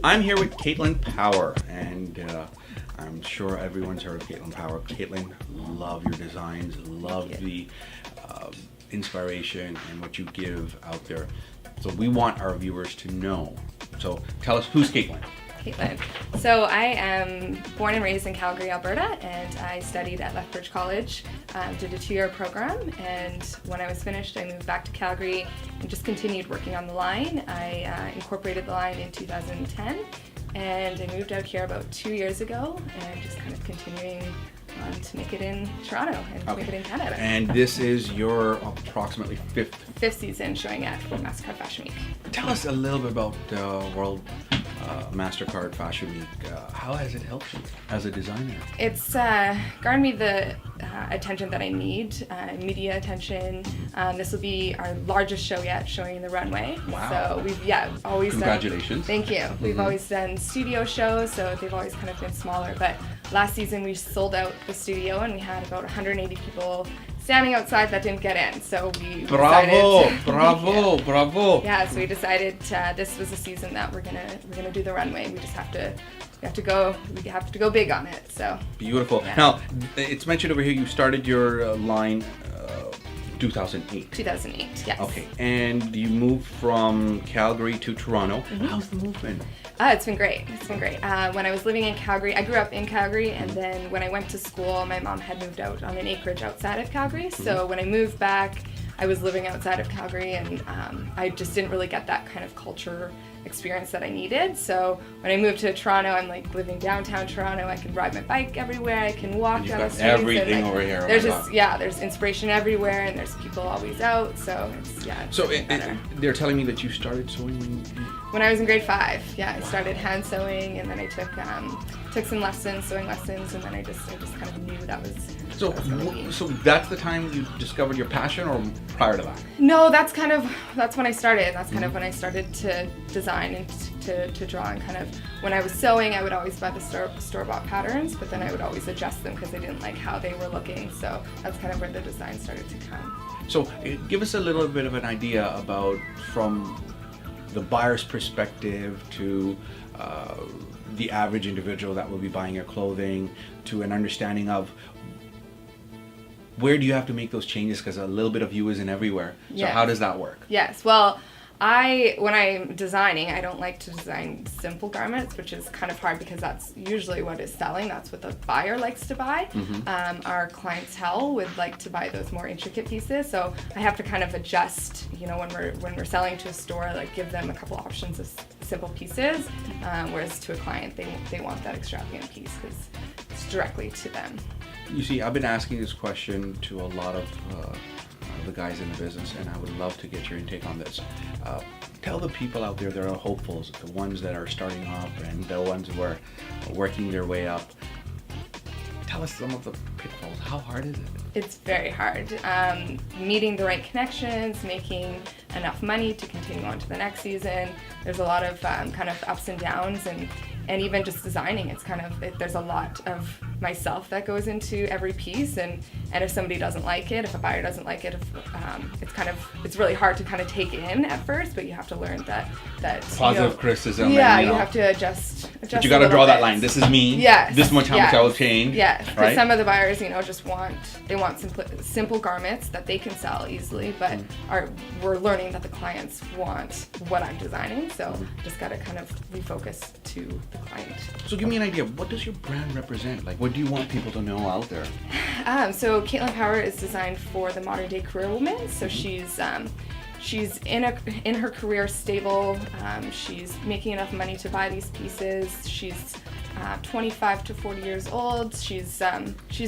I'm here with CaitlinPower, and I'm sure everyone's heard of CaitlinPower. Caitlin, love your designs, love the inspiration and what you give out there. So we want our viewers to know. So tell us, who's Caitlin? Caitlin. So I am born and raised in Calgary, Alberta, and I studied at Lethbridge College, did a 2-year program, and when I was finished I moved back to Calgary and just continued working on the line. I incorporated the line in 2010, and I moved out here about 2 years ago, and just kind of continuing to make it in Toronto and to make it in Canada. And this is your approximately fifth season showing at MasterCard Fashion Week. Tell us a little bit about World MasterCard Fashion Week. How has it helped you as a designer? It's garnered me the attention that I need, media attention. This will be our largest show yet, showing the runway. Wow. So we've always Congratulations. Thank you. We've always done studio shows, so they've always kind of been smaller. But last season we sold out the studio and we had about 180 people standing outside that didn't get in. So we Bravo! Yeah, so we decided this was a season that we're gonna do the runway. We have to go big on it. So beautiful. Yeah. Now, it's mentioned over here you started your line 2008. 2008, yes. Okay, and you moved from Calgary to Toronto. How's the move been? It's been great. When I was living in Calgary, I grew up in Calgary, and then when I went to school, my mom had moved out on an acreage outside of Calgary. So when I moved back, I was living outside of Calgary, and I just didn't really get that kind of culture experience that I needed. So when I moved to Toronto, I'm like living downtown Toronto. I can ride my bike everywhere. I can walk down the streets. Everything and, over here. There's there's inspiration everywhere, and there's people always out. So it's So they're telling me that you started sewing when I was in grade 5. Yeah, I started hand sewing, and then I took some lessons, sewing lessons, and then I just kind of knew that was. So that's the time you discovered your passion, or prior to that? No, that's when I started. That's kind of when I started to design and to draw. And kind of when I was sewing, I would always buy the store-bought patterns, but then I would always adjust them because I didn't like how they were looking. So that's kind of where the design started to come. So give us a little bit of an idea about, from the buyer's perspective to the average individual that will be buying your clothing, to an understanding of where do you have to make those changes, because a little bit of you isn't everywhere. So how does that work? Yes, well, when I'm designing, I don't like to design simple garments, which is kind of hard because that's usually what is selling. That's what the buyer likes to buy. Our clientele would like to buy those more intricate pieces. So I have to kind of adjust, when we're selling to a store, like give them a couple options of simple pieces, whereas to a client, they want that extravagant piece because it's directly to them. You see, I've been asking this question to a lot of the guys in the business, and I would love to get your intake on this. Tell the people out there that are hopefuls, the ones that are starting up and the ones who are working their way up. Tell us some of the pitfalls. How hard is it? It's very hard. Meeting the right connections, making enough money to continue on to the next season. There's a lot of kind of ups and downs, and even just designing, there's a lot of myself that goes into every piece, and if somebody doesn't like it, if a buyer doesn't like it, it's really hard to kind of take in at first, but you have to learn that positive criticism. Yeah, you have to adjust. But you got to draw that line. This is me. Yes. This much how much I will change. Yeah. Because right? some of the buyers, just want simple garments that they can sell easily, but we're learning that the clients want what I'm designing, so just got to kind of refocus to the client. So give me an idea. What does your brand represent? Like, what do you want people to know out there? So CaitlinPower is designed for the modern day career woman. So she's in her career stable. She's making enough money to buy these pieces. She's 25 to 40 years old. She's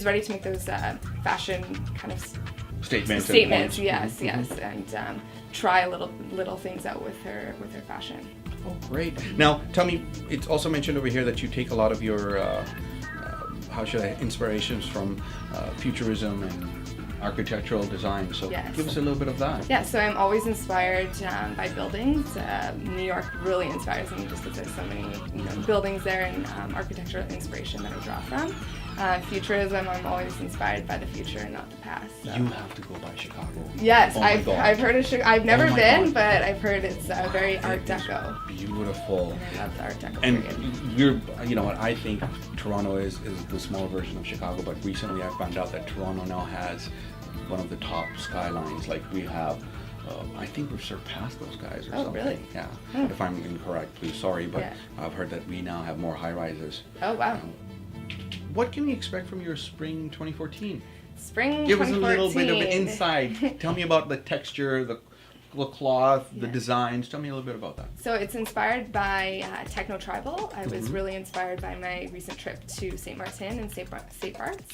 ready to make those fashion kind of statements. Yes, and try little things out with her fashion. Oh, great. Now, tell me, it's also mentioned over here that you take a lot of your, inspirations from futurism and architectural design. So give us a little bit of that. Yeah, so I'm always inspired by buildings. New York really inspires me just because there's so many buildings there and architectural inspiration that I draw from. Futurism, I'm always inspired by the future and not the past. So. You have to go by Chicago. Yes, Oh my I've God. heard of Chicago. I've never Oh my been, God. but I've heard it's very Art It is Deco. beautiful. And I love the Art Deco And period. you know what, I think Toronto is the small version of Chicago, but recently I found out that Toronto now has one of the top skylines. Like we have, I think we've surpassed those guys or Oh, something. really? Yeah. Hmm. If I'm incorrect, please sorry, but Yeah. I've heard that we now have more high rises. Oh, wow. What can we expect from your spring 2014? Spring Give us a 2014. little bit of an insight. Tell me about the texture, the cloth, the Yeah. designs. Tell me a little bit about that. So it's inspired by Techno Tribal. I was Mhm. really inspired by my recent trip to St. Martin and St. Bart's.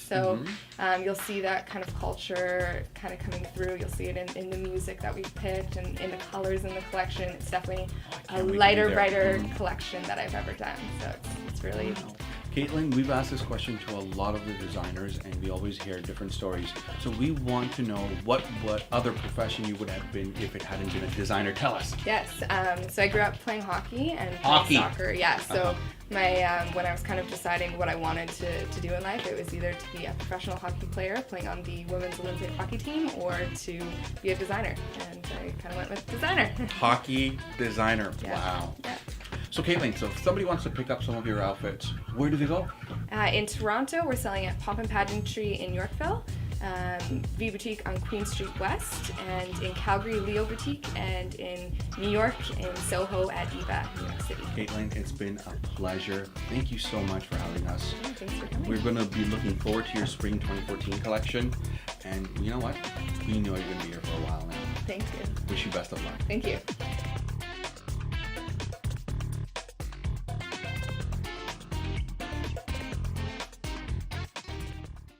So Mhm. you'll see that kind of culture kind of coming through. You'll see it in the music that we've picked and in the colors in the collection. It's definitely a can't wait to be lighter, there. brighter Mhm. collection that I've ever done. So it's really... Wow. Caitlin, we've asked this question to a lot of the designers, and we always hear different stories. So we want to know what other profession you would have been if it hadn't been a designer. Tell us. Yes. So I grew up playing hockey and playing Hockey. soccer. Yeah. So Uh-huh. my when I was kind of deciding what I wanted to do in life, it was either to be a professional hockey player playing on the women's Olympic hockey team or to be a designer. And I kind of went with designer. Hockey designer. Yeah. Wow. Yeah. So Caitlin, so if somebody wants to pick up some of your outfits, where do they go? In Toronto, we're selling at Pop and Pageantry in Yorkville, V Boutique on Queen Street West, and in Calgary, Leo Boutique, and in New York, in Soho at Eva, New York City. Caitlin, it's been a pleasure. Thank you so much for having us. Oh, thanks for coming. We're going to be looking forward to your spring 2014 collection. And you know what? We know you're going to be here for a while now. Thank you. Wish you best of luck. Thank you.